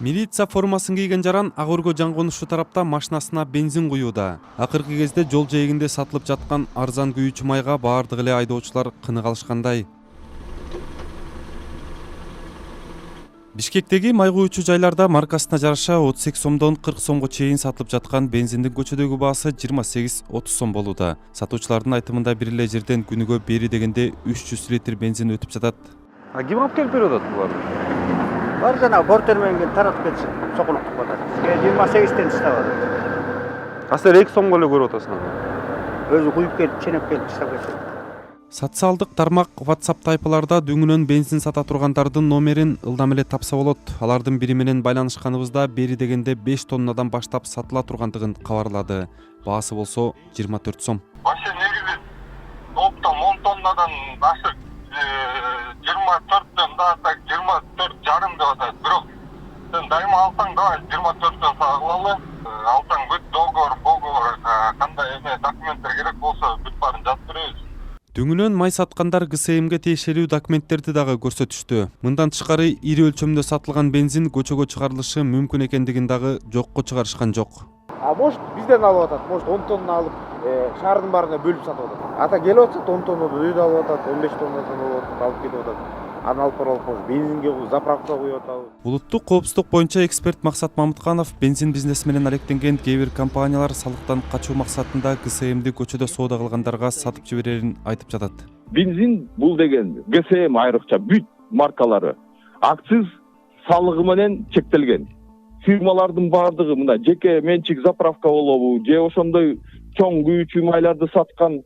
Милиция формасын кийген жаран ак өргө жангонушу тарапта машинасына бензин куюуда. Акыркы кезде жол жээгинде сатылып жаткан арзан күйүүчү майга баардык эле айдоочулар кыны калышкандай. Бишкектеги май куючу жайларда маркасына жараша 38 сомдон 40 сомго чейин сатылып жаткан бензиндин көчөдөгү баасы 28-30 сом болууда. Сатуучулардын айтымында бир эле жерден күнүгө бери дегенде 300 литр бензин өтүп жатат. Ким алып келип берип атат буларды? Бар жана бортермен таратып кетишет, сокулуктук атат. 28тен таштап атат. Сен 2 сомго эле көрүп атасың. Өзү куюп келип, ченеп келип таштап кетет. Социалдык тармак WhatsApp тайпаларда дүңүнөн бензин сата тургандардын номерин ылдам эле тапса болот. Алардын бири менен байланышканыбызда бери дегенде 5 тоннадан баштап сатыла тургандыгын кабарлады. Баасы болсо 24 сом. Вообще негизи оптом 10 тоннадан ашык 24төн да так 24 жарым деп атат. Бирок сен дайыма алсаң да 24төн сагылалы. Алсаң бүт договор, кандай эме документтер керек болсо бүт баарын жазып беребиз. Дүңүнөн май саткандар ГСМге тиешелүү документтерди дагы көрсөтүштү. Мындан тышкары ири өлчөмдө сатылган бензин көчөгө чыгарылышы мүмкүн экендигин дагы жокко чыгарышкан жок. Может бизден алып атат, может 10 тонна алып, шаардын баарына бөлүп сатып атат. Ата келип атса 10 тоннадан өйдө алып атат, 15 тоннадан алып кетип атат. Аны алып барып коюп, бензинге заправкага коюп атабыз. Улуттук коопсуздук боюнча эксперт Максат Мамытканов бензин бизнеси менен алектенген кээ бир компаниялар салыктан качуу максатында ГСМди көчөдө соода кылгандарга сатып жиберерин айтып жатат. Бензин бул деген ГСМ айрыкча бүт маркалары акциз салыгы менен чектелген. Фирмалардын баардыгы мына жеке менчик заправка болобу, же ошондой чоң күйүүчү майларды саткан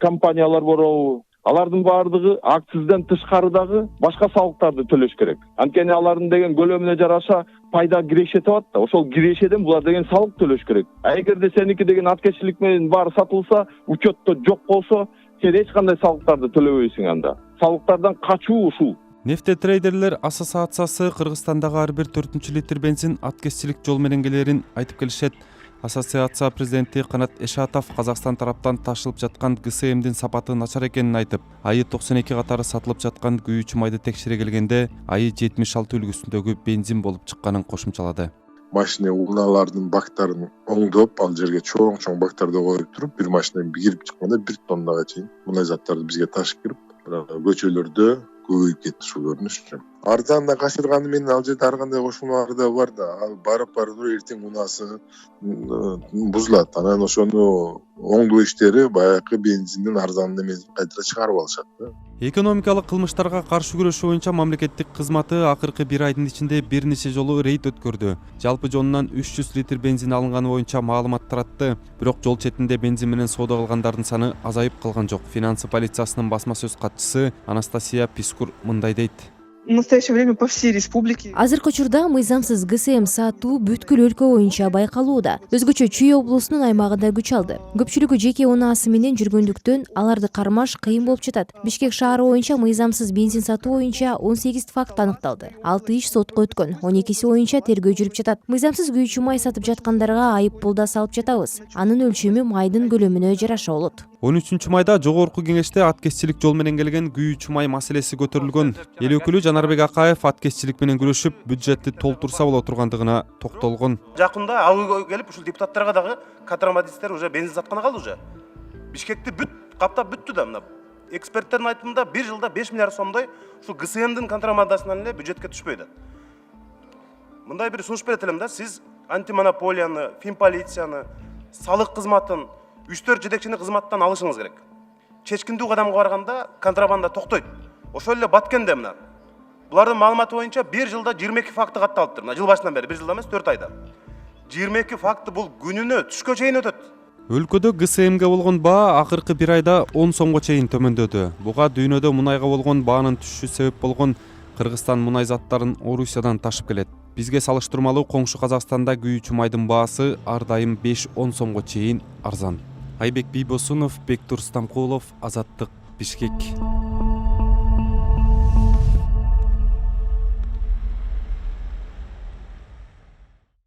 компаниялар болобу, алардын баардыгы акцизден тышкары дагы башка салыктарды төлөш керек. Анткени алардын деген көлөмүнө жараша пайда кирешет атат да, ошол кирешеден булар деген салык төлөш керек. Эгерде сеники деген аткечилик менен баары сатылса, учетто жок болсо, сен эч кандай салыктарды төлөбөйсүң анда. Салыктардан качуу ушул. Нефтетрейдерлер ассоциациясы Кыргызстандагы ар бир 4 литр бензин аткезчилик жол менен келерин айтып келишет. Ассоциация президенти Канат Эшатов Казакстан тараптан ташылып жаткан ГСМдин сапаты начар экенин айтып, айы 92 катары сатылып жаткан күйүүчү майды текшере келгенде айы 76 үлгүсүндөгү бензин болуп чыкканын кошумчалады. Машина унаалардын бактарын оңдоп, ал жерге чоң бактарды коюп туруп, бир машина кирип чыкканда 1 тоннага чейин мындай заттарды бизге ташып кирип, көчөлөрдө көбөйүп кетти ушул көрүнүш. Арзанда качырганы менен ал жерде ар кандай кошулмалар да бар да, ал барып эртең унасы бузулат. Анан ошону оңдоо иштери баягы бензиндин арзан эмесин кайра чыгарып алышат да. Экономикалык кылмыштарга каршы күрөшүү боюнча мамлекеттик кызматы акыркы бир айдын ичинде бир нече жолу рейд өткөрдү. Жалпы жонунан 300 литр бензин алынганы боюнча маалымат таратты. Бирок жол четинде бензин менен соода кылгандардын саны азайып калган жок. Финансы полициясынын басма сөз катчысы Анастасия Пискур мындай дейт. В настоящее время по всей республике. Азыркы учурда мыйзамсыз ГСМ сатуу бүткүл өлкө боюнча байкалууда. Өзгөчө Чүй облусунун аймагында күч алды. Көпчүлүгү жеке унаасы менен жүргөндүктөн аларды кармаш кыйын болуп жатат. Бишкек шаары боюнча мыйзамсыз бензин сатуу боюнча 18 факт аныкталды. 6 иш сотко өткөн, 12си боюнча тергөө жүрүп жатат. Мыйзамсыз күйүүчү май сатып жаткандарга айып пул да салып жатабыз. Анын өлчөмү майдын көлөмүнө жараша болот. 13 майда жогорку кеңеште аткезчилик жол менен келген күйүүчү май маселеси көтөрүлгөн. Эл өкүлү Жанарбек Акаев аткезчилик менен күрөшүп, бюджетти толтурса боло тургандыгына токтолгон. Жакында алгы келип ушул депутаттарга дагы контрабандисттер уже бензин сатканы калды уже. Бишкекти бүт каптап бүттү да мына. Эксперттердин айтымында бир жылда 5 миллиард сомдой ушул ГСМдин контрабандасынан эле бюджетке түшпөйдү. Мындай бир сунуш берет элем да, сиз антимонополияны, финполицияны, салык кызматын 3-4 жетекчини кызматтан алышыңыз керек. Чечкиндүү кадамга барганда контрабанда токтойт. Ошол эле Баткенде мына. Булардын маалыматы боюнча бир жылда 22 факты катталыптыр. Мына жыл башынан бери, бир жылда эмес, 4 айда. 22 факты бул күнүнө түшкө чейин өтөт. Өлкөдө ГСМге болгон баа акыркы бир айда 10 сомго чейин төмөндөдү. Буга дүйнөдө мунайга болгон баанын түшүшү себеп болгон. Кыргызстан мунай заттарын Орусиядан ташып келет. Бизге салыштырмалуу коңшу Казакстанда күйүүчү майдын баасы ар дайым 5-10 сомго чейин арзан. Айбек Бийбосунов, Бектур Стамкулов, Азаттык, Бишкек.